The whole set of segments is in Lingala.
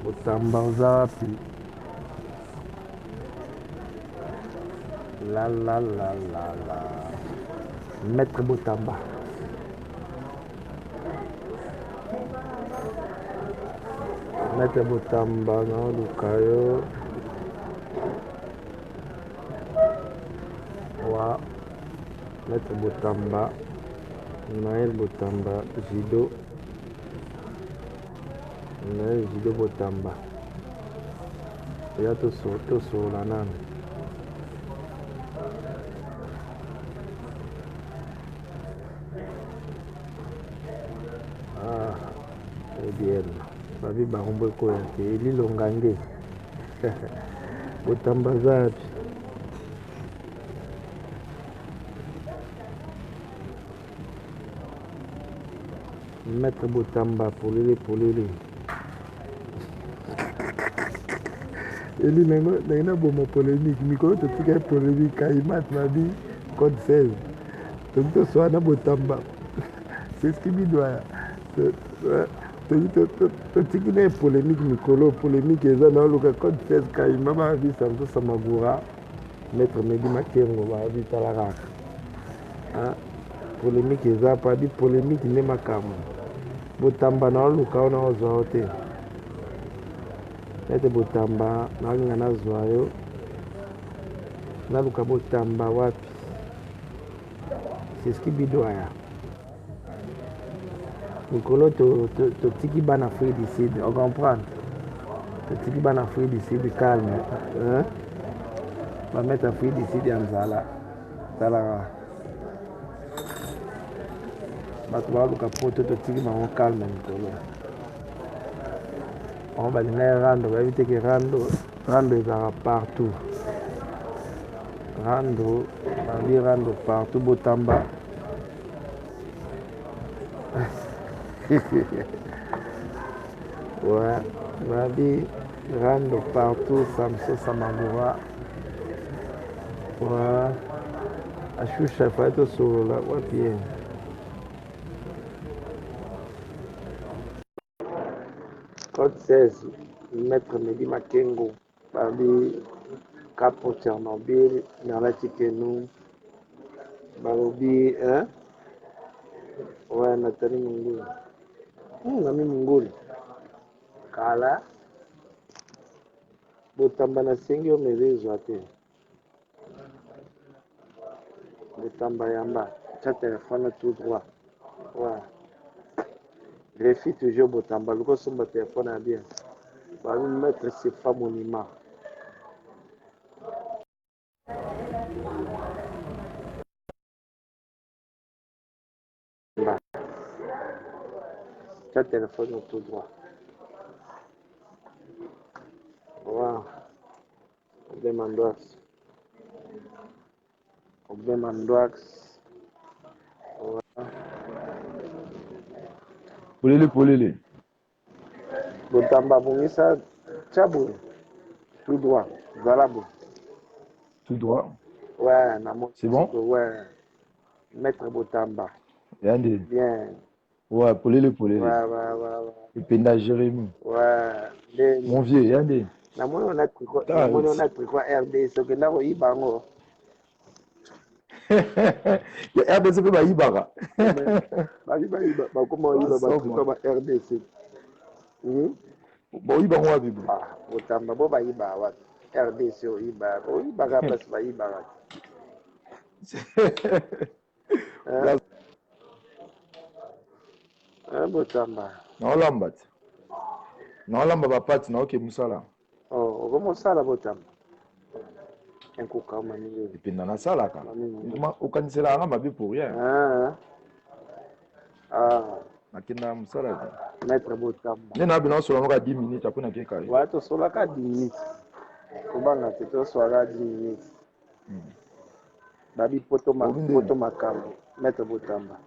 Botamba Zapi. La la la la la. Maître Botamba. Maître Botamba, non, Lukayo. Wa. Maître Botamba. Naël Botamba. Jido. Naël Jido Botamba. Ya toso la nane. Ah, c'est bien. Babi barombo ko yake elilo ngange. Botamba Zapi. Maître Botamba pour les. Eli naina bomo polémique mikolo totika polémique kaimat mabi code 16 tokito soana Botamba c'est ce qui bidoya totiki na polémique mikolo polémique eza na oluka code 16 kaima babi Santos Samagura maître Medi Makengo babi tala kaka polémique eza pabi polémique nde makambo Botamba na oluka ona ozwa o te Maître Botamba nalinga nazwa yo naluka Botamba wapi c'est ce qui bidoya mikolo totiki bana Afrique du Sud on comprend totiki bana Afrique du Sud calme bamettre Afrique du Sud ya nzala talaka bato baluka poto totiki bango calme mikolo on va aller rando, on va éviter que rando est partout. Rando, on dit rando partout, Botamba. Ouais, on dit rando partout, Samso Samagura. Ouais, à Choucha, il faut être sur la voie pied. Code 16, Maître Medi Makengo, Babi Capo Tchernobyl, Nalati Kenou, Barobi, hein? Ouais, Nathalie Mungoul. Nami Mungoul. Kala, Botamba na sengi o mevezwa te. Botamba yamba, tcha téléphone tout droit. Ouais. Réfie toujours Botamba, le son de téléphone est bien. Va nous mettre ces femmes monument. Tcha téléphone tout droit. Wow. Obdemandoax. Polele. Botamba Bongisa Tchabou. Tout droit. Zalabo. Tout droit. Ouais, c'est bon? Ouais. Maître Botamba. Yande. Bien. Ouais, polele. Ouais. Et Penda Jérémy. Ouais. Mon vieux, Yande. Namoni on a pris quoi RDC que là oui bango. Ya RDC pe ba yibaka. Ba comment yiba ba pris ba RDC. Bo yiba ngwa bibo. Ah, Botamba bo ba yiba wa RDC o yiba. Bo yiba ga place ba yiba. Botamba. Naolamba bapati na oke musala. Oh, okomo sala Botamba. Enkuka mani. Ependa na sala ka. Okanisela nga mabe pour rien. Nakenda musala te. Maître Botamba. Nena bina solo ka 10 minutes après na keka. Ouais, to solo ka 10 minutes. Obanga te to solo ka 10 minutes. Babi poto makambo. Maître Botamba.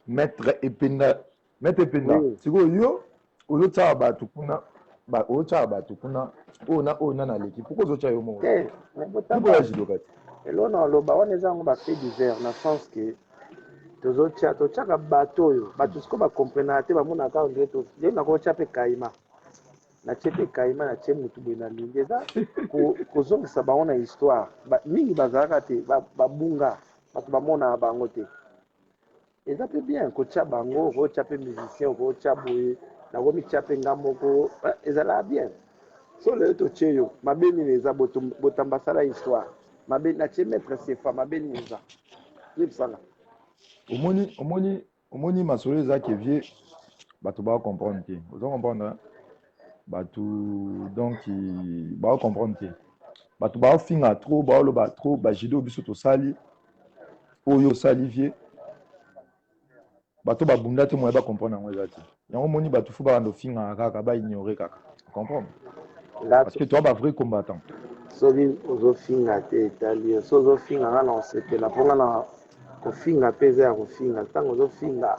Maître Ependa. Siko yo ozotsala bato kuna ona na leki pourquoi ozotya yo moko Botamba jiloka te elona oloba wana eza yango bafe divers na sens ke totyaka bato oyo bato siko bakomprena te bamonaka ondre nde nakotya mpe kayima natie mpe kayima natie motu boye na lingi eza kozongisa bango na histoire mingi bazalaka te babunga bato bamonaka bango te eza mpe bien kotya bango okotya mpe musicien okotya boye nakomitya mpe nga moko ezalaka bien so lelo totie yo mabe nini eza botambasala histoire mabe natie maître sefa mabe nini eza yebisanga omoni masolo eza ke vie bato bacomprendre te oza comprendre bato donc bacomprendre te bato baofinga trop baoloba trop bajido biso tosali oyo osali vie bato babunda te moye bacomprendre yango eza te yango moni bato fo bakanda ofingaka kaka baignore kaka comprendre parce que toi bavrai combattant soki ozofinga te etali yo so ozofinga nga na osepela mpo nga na kofinga mpe eza ya kofinga ntango ozofinga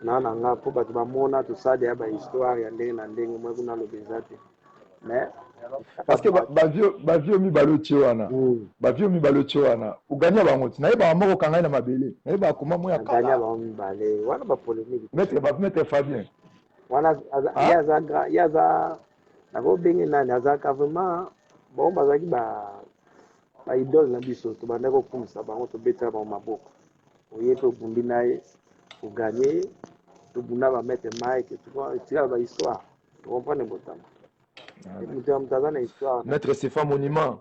na nga mpo bato bamona tosala ya bahistoire ya ndenge na ndenge mwa kuna aloba eza te mais parce que bavio mibale otie wana bavio mibale otie wana ogania bango ti nayebaka moko okangai na mabele nayebaka koma mo ya kagania bango mibale wana bapolémique maître Fabien wana ye aza nakobenge nani azalaka vraiment bango bazalaki baidole na biso tobandaki kokumisa bango tobetaka bango maboko oye mpe obundi na ye oganye tobunda bamete mike etikala bahistoire tokomprendre botama moto ya moto aza na histoire maître Sefa monument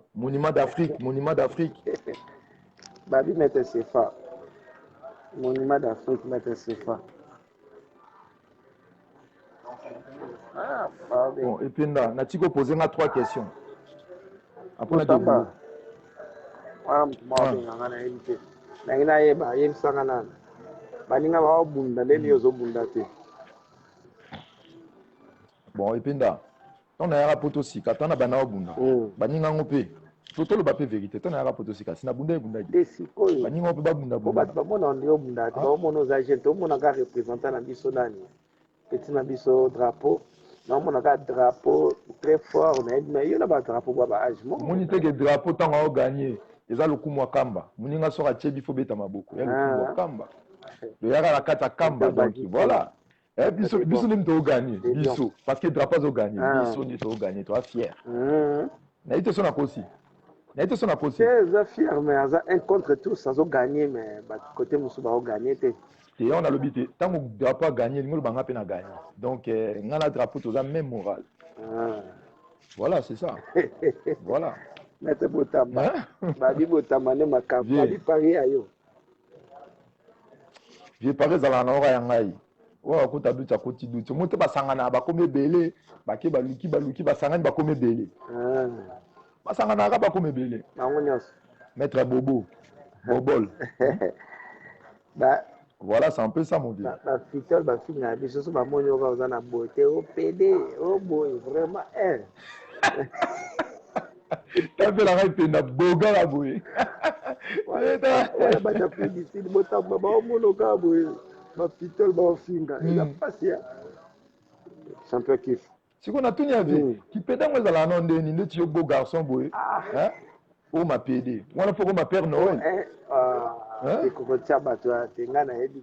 d'Afrique babi maître Sefa monument d'Afrique maître Sefa bon et puis nati kopoze nga 3 questions après natamba wana motu moko abenganga na yebi te nangi nayeba yebisanga nani baninga baobunda ndeni yo ozobunda te bon et puis ntango nayaka po tosika tana bana obunda baninga ngo mpe toloba mpe vérité ntango nayaka po tosika sinabunda ebundaki te sikoyo baninga mpe babunda po bato bamona ondiri obunda te baomona oza jeune tomonaka représentant na biso nani petit na biso drapeau naomonaka drapeau très fort nayebi me yo na badrapeau bwa baage moko omoni teke drapeau ntango aoganye eza lokumu ya kamba moninga soki atie bifo beta maboko ya lokumu ya kamba toyaka na kati ya kamba donc voilà biso nde tooganye biso parce que drapeau azoganye biso nde tooganye toa fier nayi te so nakosi eza fier mais aza un contre tous azoganye mais bakote mosusu baoganye te te on alobi te ntango drapeau aganye elingi olobanga mpe na ganye donc nga na drapeau toza même moral voilà c'est ça voilà maître Botamba babi Botamba nde makambo babi pari ya yo vie pari ezalaka na ora ya ngai oyo akota duti akoti duti omo te basangana bakomi ebele bake baluki basangani bakomi ebele basanganaka bakomi ebele bango nyonso maître Bobol voilà c'est un peu ça mon dieu bafitole bafinga na biso so bamoni oka oza na boye te opede oboye vraiment tapelaka ependa bogala boye wana bajapui diside botamba baomona oka boye bafitole baofinga eza mpasi ya champion kifu sikoyo natuni ya vie kipedango ezalaka no ndeni ndeti yo beau garçon boye o mapede wana foko mapère noël ekokotia bato ya te ngai nayebi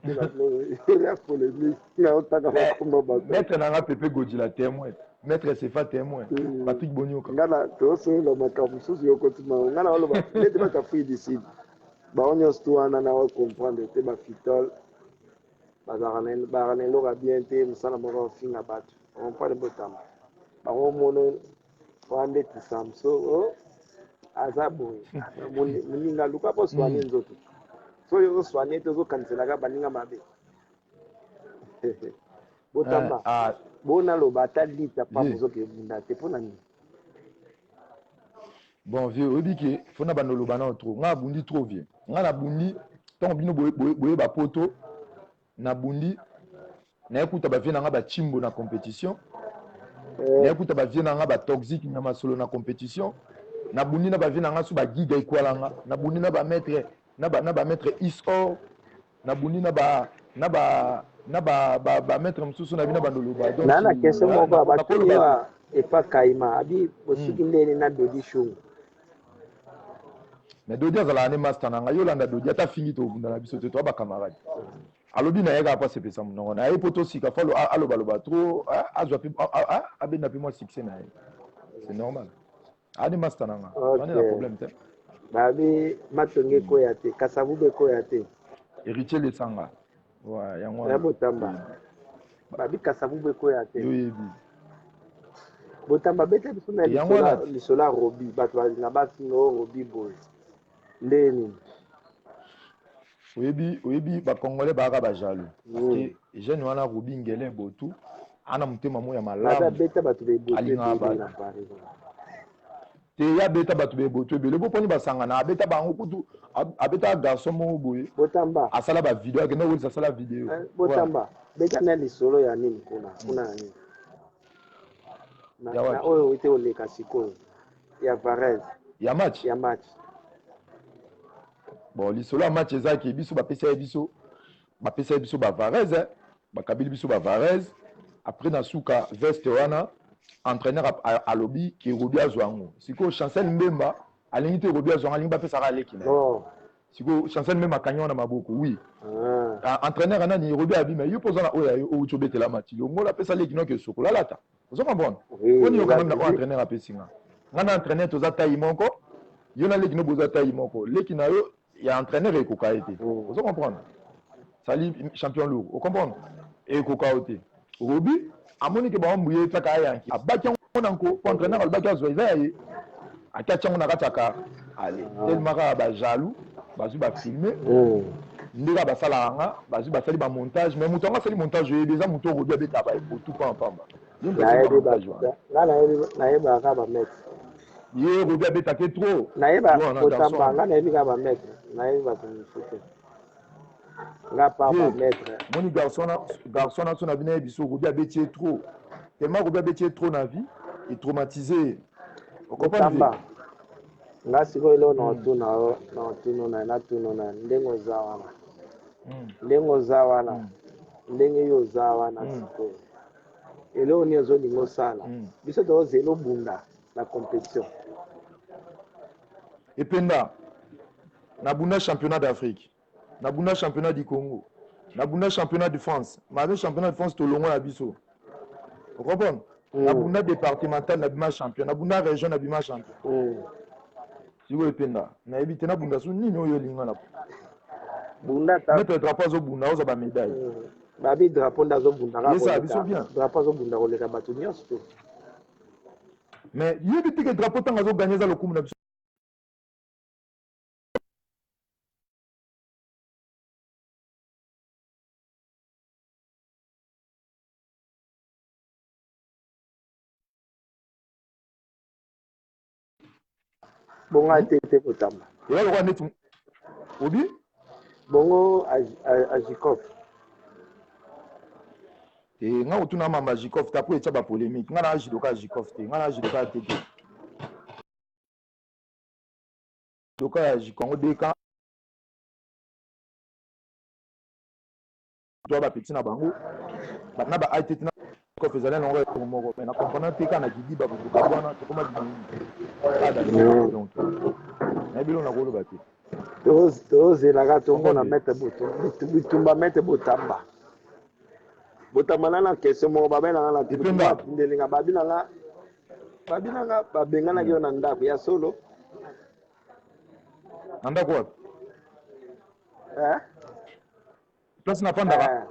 te ya polémique naotaka bakomba bato maître nanga pepe godila témoin maître Sefa témoin Patrick Bonioka ngana tosoyola makambo mosusu yokotima ngai naoloba nete batafui diside bango nyonso to wana naocomprendre te bafitole bazalaka na eloko bien te mosala moko ofinga bato comprendre botamba bango mono wana ndeti samso aza boye moninga luka mpo soigne nzoto soki ozosoigne te ozokangiselaka baninga mabe botamba bonaloba ata lita pa mozoka ebunda te mpo na nini bon vieux oyebi ke fo na bando oloba nao trop nga abundi trop vieux nga nabundi ntango bino boyeba poto nabundi nayekuta bavie na nga bachimbo na compétition nayekuta bavie na nga batoxique na masolo na compétition nabundi na bavie na nga so bagiga ekwalanga nabundi na bamaître isor nabundi na bamaître mosusu na bino bandoloba na na question moko batuni wa epa kaima abi bosiki ndeni na dodi shungu mais Dodi azala ne master nanga yolanda Dodi ata fingi to bunda na biso te to ba camarade alobi na yega pas sepesa monoko na poto sika falo aloba trop azwa pi abenda pi moi succès na c'est normal ani master nanga on est la problème te babi matonge ko ya te kasavu be ko ya te héritier les sanga ouais yango ya botamba babi kasavu be ko ya te yoyebi botamba bete biso na lisola robi bato balinga basinga robi boy ndeni oyebi bakongolais baka bajalo parce que jeune wana robi ngele botu ana mutema mo ya malamu beta bato alinga ba te ya beta bato botu ebele boponi basangana abeta bango kutu abeta garçon mo boye botamba asala ba video akende kolisa asala video botamba beta na lisolo ya nini kuna nini na oyo ite oleka sikoyo ya Varese ya match bon lisolo ya match ezaki biso bapesa biso ba Varese bakabili biso ba Varese après na suka veste wana entraîneur alobi ki robi azwango siko Chancel Mbemba alingi te robi azwango alingi bapesa ka leki na siko Chancel Mbemba kanyo na maboko oui entraîneur anani robi abi mais yo pozana oya yo uchobetela match yo ngola pesa leki no ke sokola lata ozo comprendre oni yo quand même na entraîneur apesinga ngana entraîneur toza taille moko yo na leki no boza taille moko leki na yo ya entraîneur ekoka ete ozo comprendre sali champion lourd o comprendre ekoka ote robi amoni ke ba mbuye taka yanki abaki nko pour entraîneur albaki azwa izaye akacha ngona kataka allez tellement ba jaloux bazu ba filmer ndika basala nga bazu basali ba montage mais mutonga sali montage yebeza muto robi abeta ba tout pamba na yeba ka ba mettre ye robi abeta ke trop na yeba otamba nga na yeba ba mettre na yeba ko foto nga pa ba mettre moni garçon na sona bina biso robi abeti trop tellement robi abeti trop na vie et traumatisé okopamba nga siko ilo na tuno na ndengo za wana ndenge yo za wana siko elo ni zo lingo sala biso to zelo bunda na compétition ependa na bunda championnat d'Afrique na bunda championnat du Congo na bunda championnat de France ma championnat de France to longo na biso vous comprenez na bunda départemental na bima champion na bunda région na bima champion siko ependa na ebite na bunda su nini oyo linga na bunda ta mettre drapeau zo bunda oza ba médaille babi drapeau ndazo bunda ka ça biso bien drapeau zo bunda koleka bato nyonso to mais yebi que drapeau tanga zo gagner za lokumu na biso bongo atete kotamba ela lokwa neti obi bongo Ajikov nga otuna mamba Jikov ta po etya ba polémique nga na jidoka Jikov te nga na jidoka tete doka ya Jikongo deka to ba petit na bango na ba ITT na ko fezala na ngo moko mais na comprendre te kana kidi ba buka bwana to koma di donc na bilo na ko lo ba te tozelaka tomona mete bitumba mete botamba na question moko babelanga na tindelinga babinanga babenganaki yo na ndako ya solo na ndako wapi place na pandaka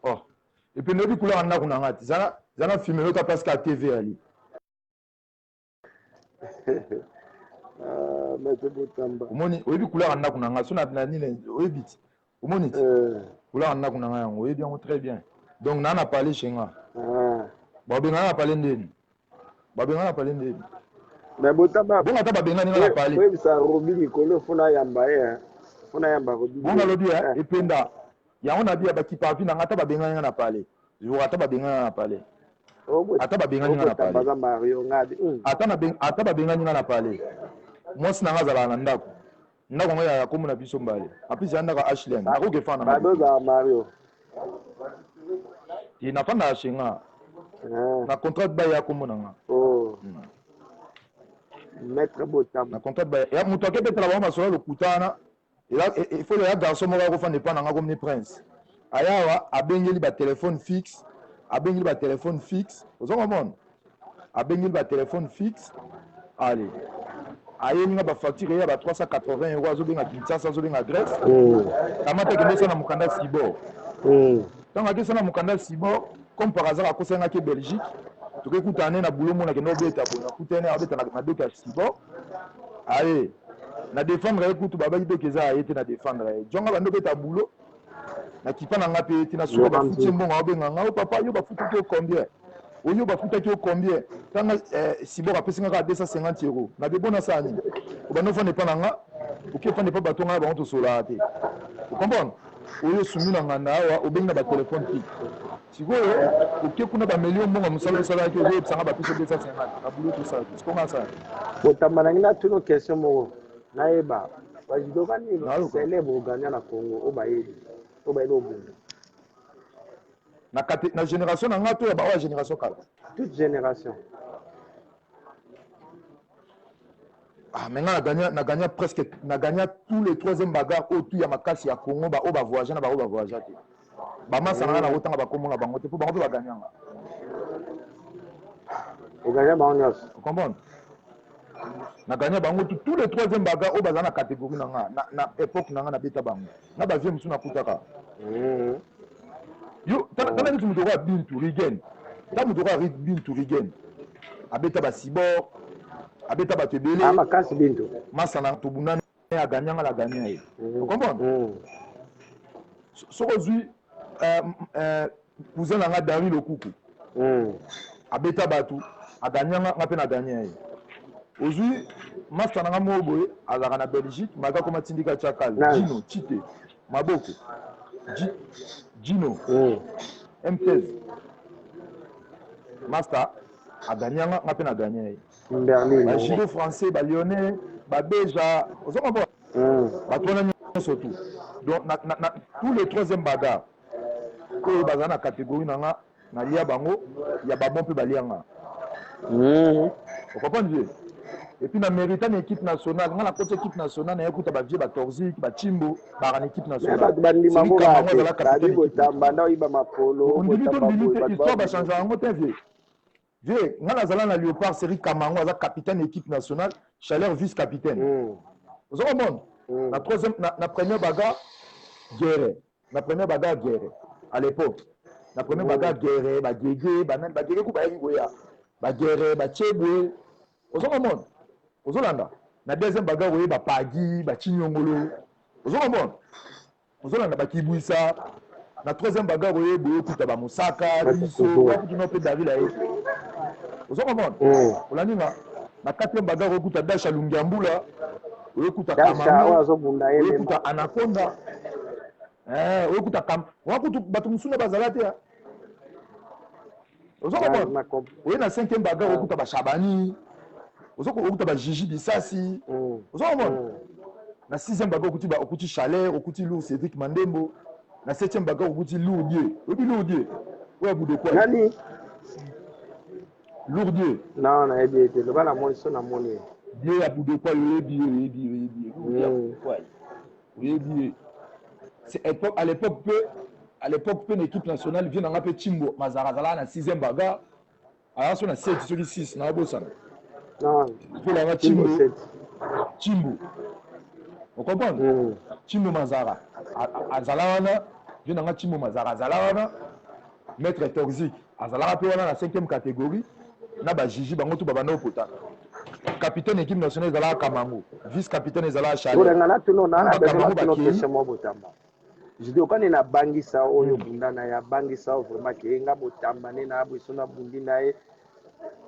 oh et puis nobi kula na ndako na ngati zana filmer yo ta place ka TV ali mete botamba omoni oyebi couleur ndako na nga so na nini oyebi ti omoni ti couleur ndako na nga yango oyebi yango très bien donc na parler chez nga babenga na parler ndeni mais botamba bonga ta babenga ni na parler oyebi sa robi likolo funa yamba robi bonga lobi ependa yango na bia baki papi na ngata babenga nga na parler je ata babenga na parler ata babenga nga na parler ata babenga nga na parler mwasi na nga azalaka na ndako ngo ya komo na biso mbale apesi ya ndako Ashland nakoke fana badoza Mario na fanda ya shenga na contrat ba ya komo na nga Maître Botamba. Na contrat ba ya muto ke betala ba masola lokutana. Il faut les garçons mo ko fa ne pas na comme prince. Ayawa abengeli ba téléphone fixe, abengeli ba téléphone fixe. Ozo comprendre? Abengeli ba téléphone fixe. Allez. Ayenga ba facture ya ba 380 euros azo benga Kinshasa azo benga Grèce. Kamata ke ndesa na mukanda Sibor. Tanga ke sana mukanda Sibor comme par hasard akosenga ke Belgique. Tukekutane na boulot mona ke no beta bona kutane abeta na doka Sibor. Allez. Na défendre écoute baba ito keza ayete na défendre. Jonga bando beta boulot. Na kipa na nga pe tina suka ba futi mbongo abenga nga papa yo ba futi ko combien? Oyo ba futa ki combien? Tanga Sibor apesinga ka 250 euros. Na de bona sani. Obano fa ne pa nga. Oké fa ne pa bato nga ba onto solate. Vous comprenez? Oyo sumi na nganda wa obenga ba téléphone ki. Sikoyo oké kuna ba million mbongo musala sala ki oyo sanga ba piso 250. Na boulot tout ça. C'est comment ça? Botamba na ngina tuno question mo. Naeba. Wajidoka ni célèbre gagnant na Congo obayedi. Obayedi obunda. Na génération na nga to ya ba génération kala. Toute génération. Ah, maintenant na gagné presque na gagné tous les troisième bagarre autour ya makasi ya Congo ba voyager na ba voyager te. Ba masa na otanga ba komonga bango te pour bango ba gagnanga. O gagné ba onyos. Vous comprenez? Na gagné bango tous les troisième bagarre au bazana catégorie na nga na époque na nga na beta bango. Na ba vie musu na kutaka. Yo tana ni muto wa Bintu Rigen. Ta muto wa Bintu Rigen. Abeta ba Sibor. Abeta ba tebele. Ah makasi Bintu. Masana tobuna a gagné la gagné. Vous comprenez? Soko zui cousin nga Dari Lokuku. Abeta batu a gagné nga pe na gagné. Aujourd'hui masana nga moboye azaka na Belgique maga koma tindika chakal Gino Chite Maboko. Gino M13 Master a gagné nga pe na gagné. Berlin. Ba judo français ba lyonnais ba beja ozo ko ba tona surtout donc na tous les troisième bagarre ko ba na catégorie na lia bango ya ba bon pe ba lianga. Vous comprenez? Et puis na mérite une équipe nationale, nga la côté équipe nationale na écoute ba vie ba Torzik ba Chimbo ba ran équipe nationale. Ba ndima mo ba la capitaine Botamba na iba mapolo Botamba. Histoire ba changer en mot vie. Vieux, nga la zala na Léopard série Kamango za capitaine équipe nationale, Chaleur vice-capitaine. Vous comprenez? La troisième na première bagarre guerre. La première bagarre guerre à l'époque. La première bagarre guerre ba Gégé, ba Gégé ku ba Ngoya. Ba guerre ba Chebwe. Vous comprenez? Ozolanda na deuxième bagarre oye ba Pagi ba Chinyongolo ozolanda ozolanda ba Kibwisa na troisième bagarre oye boye kuta ba Musaka biso ba kuno pe David aye ozolanda olaninga na quatrième bagarre oye kuta Dasha Lungiambula oye kuta Kamano oye kuta Anaconda oye kuta Kam wa kutu batu musuna bazalate ya ozolanda oye na cinquième bagarre oye kuta ba Shabani ozoko okuta ba Gigi Bisasi ozomona na sixième bagarre okuti Chaleur okuti Lou Cédric Mandembo na septième bagarre okuti Lourdier obi Lourdier oya bude quoi nani Lourdier non na ebité le bana moni so na moni die ya bude quoi yebi c'est à l'époque peu une équipe nationale vient dans peu Chimbo Mazarazala na sixième bagarre alors sur na 7 sur 6 na bosana. Non, il faut la Chimbo. Vous comprenez? Chimbo Mazara. Azalawana, je n'ai pas Chimbo Mazara. Azalawana, maître Torzik. Azalawana, puis on a la 5e catégorie. Na ba Gigi, bango tout babano pota. Capitaine équipe nationale Zala Kamango. Vice-capitaine Zala Chaleur. Pour ngana tuno na Kamango ba question Botamba. Je dis okane na bangisa oyo bundana ya bangisa vraiment ke nga Botamba ne na abu sona bundi na e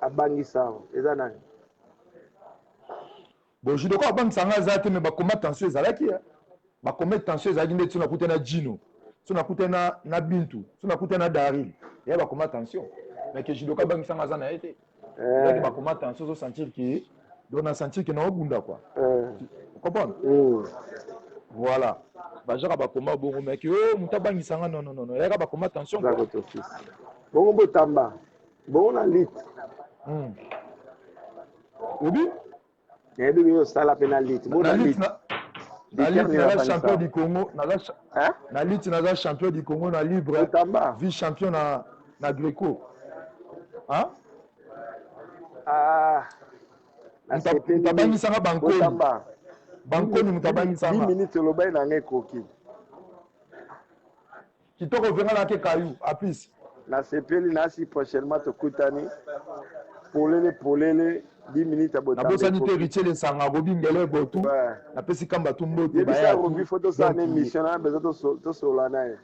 abangisa eza nani. Bon, je dois pas sanga zate mais ba combat tension ezalaki ba combat tension ezalaki ndeti na kutena Gino na kutena na Bintu na kutena Daril ya ba combat tension mais que je dois pas sanga za na été ba combat tension so sentir que doit sentir que na obunda quoi vous comprenez voilà ba jara ba combat bon mais que muta bangi sanga non ya ba combat tension za ko to fils bon Botamba bon na lit obi nayebi yo osala mpe na lit na lit naza champion du Congo na lit naza champion du Congo na libre vice champion na Greco mutabangisanga bankoni mutabangisanga 10 minutes olobai nanga ekoki kitoko venga na ke kayu apisi nasepeli nasi prochainement tokutani polele 10 minutes abotama nabosani te héritier le sanga bobingelo botu napesi kamba tumbote yebisa robi photo ça na émission na besoin tosola naye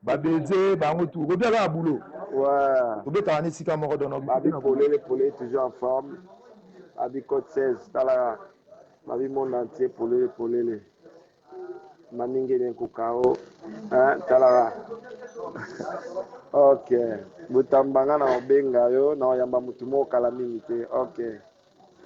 babeze bango tout robi ala boulot tobetaka na esika moko dono babi polele toujours en forme babi code 16 tala babi monde entier polele maningene kokao tala ok butambanga na obenga yo na oyamba mutu moko kala mingi te ok